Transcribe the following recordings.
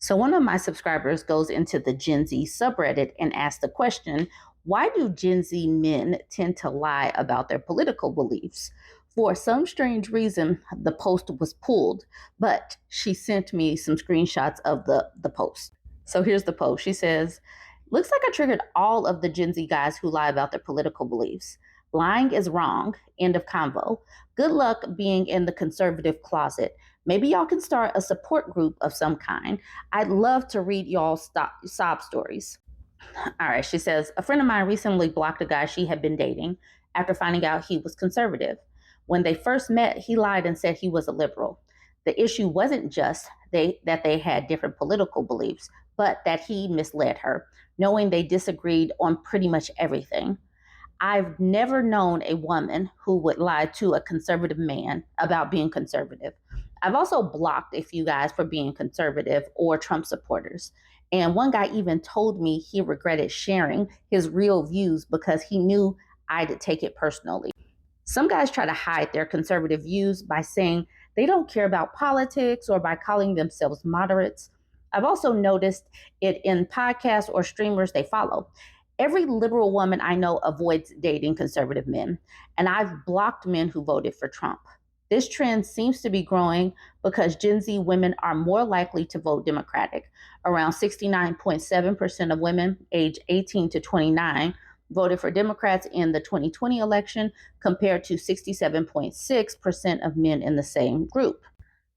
So one of my subscribers goes into the Gen Z subreddit and asks the question, why do Gen Z men tend to lie about their political beliefs? For some strange reason, the post was pulled, but she sent me some screenshots of the post. So here's the post. She says, looks like I triggered all of the Gen Z guys who lie about their political beliefs. Lying is wrong. End of convo. Good luck being in the conservative closet. Maybe y'all can start a support group of some kind. I'd love to read y'all sob stories. All right, she says, a friend of mine recently blocked a guy she had been dating after finding out he was conservative. When they first met, he lied and said he was a liberal. The issue wasn't just that they had different political beliefs, but that he misled her, knowing they disagreed on pretty much everything. I've never known a woman who would lie to a conservative man about being conservative. I've also blocked a few guys for being conservative or Trump supporters. And one guy even told me he regretted sharing his real views because he knew I'd take it personally. Some guys try to hide their conservative views by saying they don't care about politics or by calling themselves moderates. I've also noticed it in podcasts or streamers they follow. Every liberal woman I know avoids dating conservative men, and I've blocked men who voted for Trump. This trend seems to be growing because Gen Z women are more likely to vote Democratic. Around 69.7% of women aged 18 to 29 voted for Democrats in the 2020 election, compared to 67.6% of men in the same group.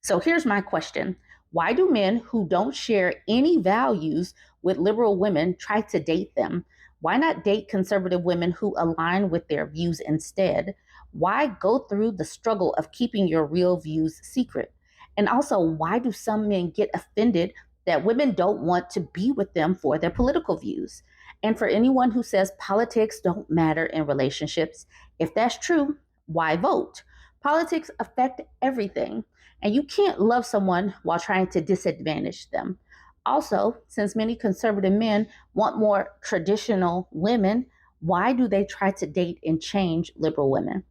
So here's my question. Why do men who don't share any values with liberal women try to date them? Why not date conservative women who align with their views instead? Why go through the struggle of keeping your real views secret? And also, why do some men get offended that women don't want to be with them for their political views? And for anyone who says politics don't matter in relationships, if that's true, why vote? Politics affect everything, and you can't love someone while trying to disadvantage them. Also, since many conservative men want more traditional women, why do they try to date and change liberal women?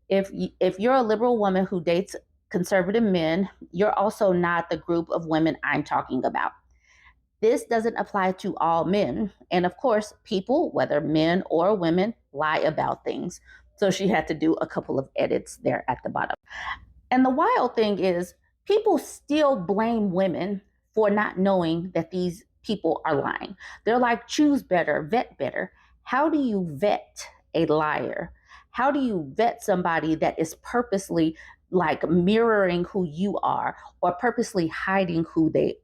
If you're a liberal woman who dates conservative men, you're also not the group of women I'm talking about. This doesn't apply to all men. And of course, people, whether men or women, lie about things. So she had to do a couple of edits there at the bottom. And the wild thing is, people still blame women for not knowing that these people are lying. They're like, choose better, vet better. How do you vet a liar? How do you vet somebody that is purposely like mirroring who you are or purposely hiding who they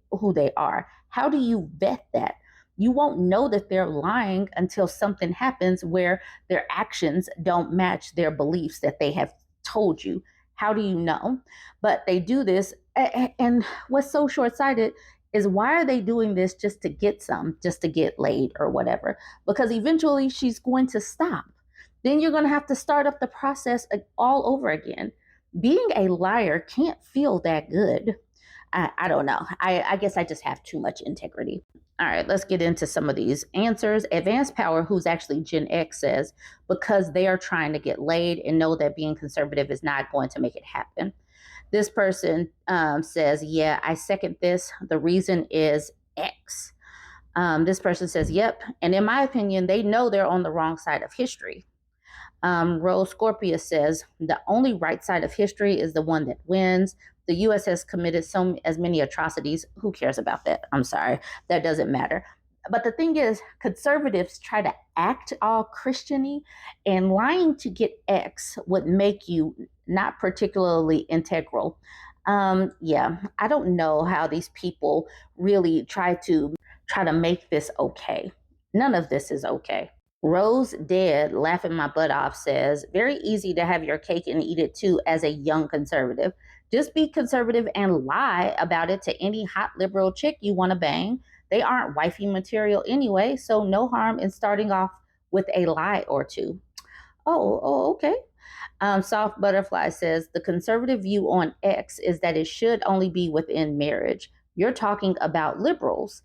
are? How do you vet that? You won't know that they're lying until something happens where their actions don't match their beliefs that they have told you. How do you know? But they do this. And what's so short sighted is, why are they doing this just to get just to get laid or whatever? Because eventually she's going to stop. Then you're going to have to start up the process all over again. Being a liar can't feel that good. I don't know. I guess I just have too much integrity. All right, let's get into some of these answers. Advanced Power, who's actually Gen X, says because they are trying to get laid and know that being conservative is not going to make it happen. This person says, yeah, I second this. The reason is X. This person says, yep. And in my opinion, they know they're on the wrong side of history. Rose Scorpia says, the only right side of history is the one that wins. The U.S. has committed as many atrocities. Who cares about that? I'm sorry. That doesn't matter. But the thing is, conservatives try to act all Christian-y, and lying to get X would make you not particularly integral. Yeah, I don't know how these people really try to make this okay. None of this is okay. Rose Dead, laughing my butt off, says, very easy to have your cake and eat it too as a young conservative. Just be conservative and lie about it to any hot liberal chick you want to bang. They aren't wifey material anyway, so no harm in starting off with a lie or two. Okay. Soft Butterfly says, the conservative view on X is that it should only be within marriage. You're talking about liberals.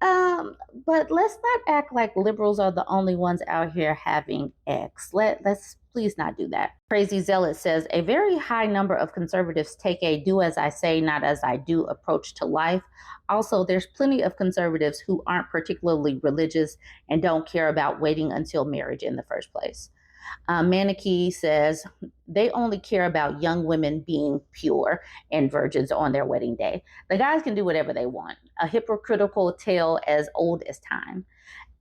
But let's not act like liberals are the only ones out here having X. Let's Please not do that. Crazy Zealot says a very high number of conservatives take a do as I say, not as I do approach to life. Also, there's plenty of conservatives who aren't particularly religious and don't care about waiting until marriage in the first place. Maniki says they only care about young women being pure and virgins on their wedding day. The guys can do whatever they want. A hypocritical tale as old as time.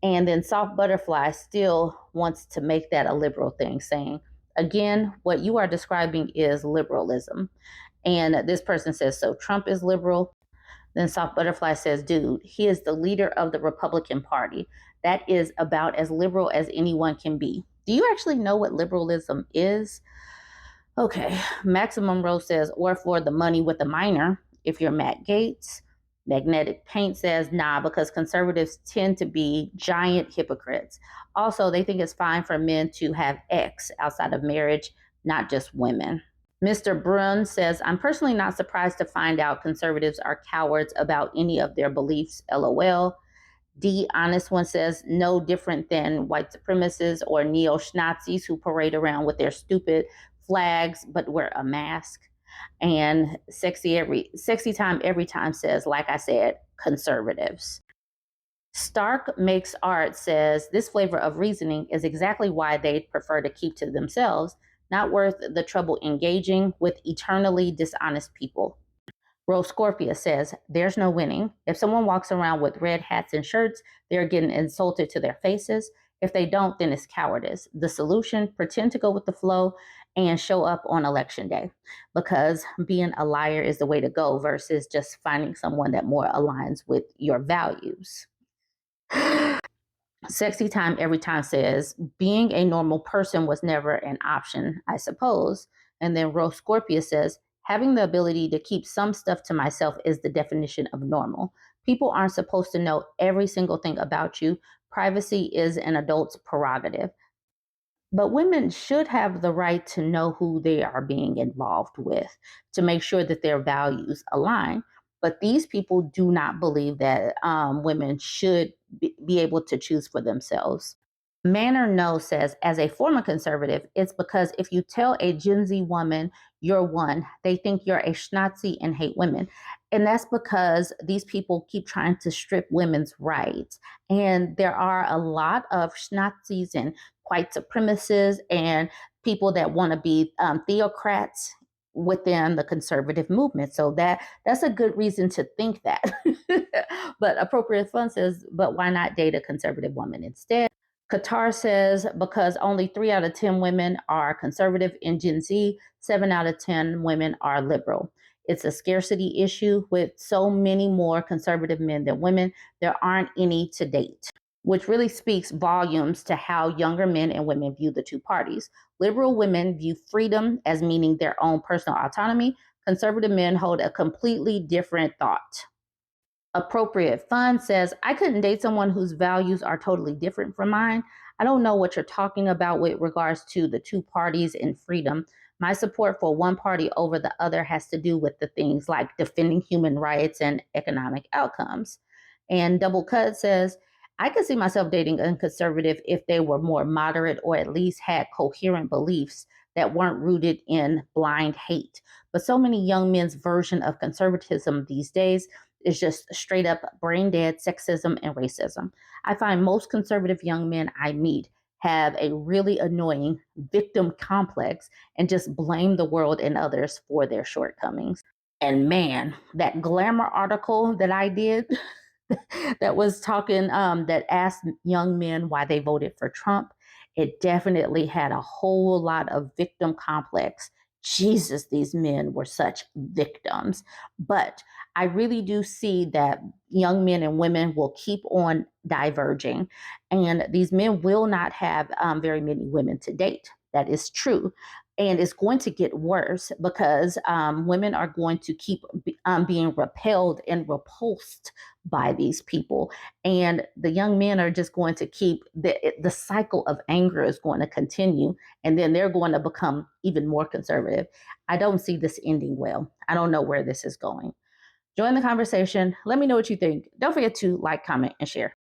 And then Soft Butterfly still wants to make that a liberal thing, saying, again, what you are describing is liberalism. And this person says, so Trump is liberal. Then Soft Butterfly says, dude, he is the leader of the Republican Party. That is about as liberal as anyone can be. Do you actually know what liberalism is? Okay. Maximum Rose says, or for the money with the minor, if you're Matt Gaetz. Magnetic Paint says, nah, because conservatives tend to be giant hypocrites. Also, they think it's fine for men to have X outside of marriage, not just women. Mr. Brun says, I'm personally not surprised to find out conservatives are cowards about any of their beliefs, LOL. D Honest One says, no different than white supremacists or neo-Nazis who parade around with their stupid flags but wear a mask. And Sexy Time Every Time says, like I said, conservatives. Stark Makes Art says, this flavor of reasoning is exactly why they prefer to keep to themselves, not worth the trouble engaging with eternally dishonest people. Rose Scorpia says, there's no winning. If someone walks around with red hats and shirts, they're getting insulted to their faces. If they don't, then it's cowardice. The solution, pretend to go with the flow and show up on election day, because being a liar is the way to go versus just finding someone that more aligns with your values. Sexy Time Every Time says, being a normal person was never an option, I suppose. And then Rose Scorpia says, having the ability to keep some stuff to myself is the definition of normal. People aren't supposed to know every single thing about you. Privacy is an adult's prerogative. But women should have the right to know who they are being involved with to make sure that their values align. But these people do not believe that women should be able to choose for themselves. Manor No says, as a former conservative, it's because if you tell a Gen Z woman you're one, they think you're a schnazi and hate women. And that's because these people keep trying to strip women's rights. And there are a lot of schnazis and white supremacists and people that want to be theocrats within the conservative movement. So that's a good reason to think that. But Appropriate Fun says, but why not date a conservative woman instead? Qatar says, because only 3 out of 10 women are conservative in Gen Z, 7 out of 10 women are liberal. It's a scarcity issue with so many more conservative men than women. There aren't any to date, which really speaks volumes to how younger men and women view the two parties. Liberal women view freedom as meaning their own personal autonomy. Conservative men hold a completely different thought. Appropriate Fun says, I couldn't date someone whose values are totally different from mine. I don't know what you're talking about with regards to the two parties and freedom. My support for one party over the other has to do with the things like defending human rights and economic outcomes. And Double Cut says, I could see myself dating a conservative if they were more moderate or at least had coherent beliefs that weren't rooted in blind hate. But so many young men's version of conservatism these days is just straight up brain dead sexism and racism. I find most conservative young men I meet have a really annoying victim complex and just blame the world and others for their shortcomings. And man, that Glamour article that I did that was talking, that asked young men why they voted for Trump, it definitely had a whole lot of victim complex. Jesus, these men were such victims. But I really do see that young men and women will keep on diverging, and these men will not have very many women to date. That is true. And it's going to get worse because women are going to keep being repelled and repulsed by these people. And the young men are just going to keep the cycle of anger is going to continue. And then they're going to become even more conservative. I don't see this ending well. I don't know where this is going. Join the conversation. Let me know what you think. Don't forget to like, comment, and share.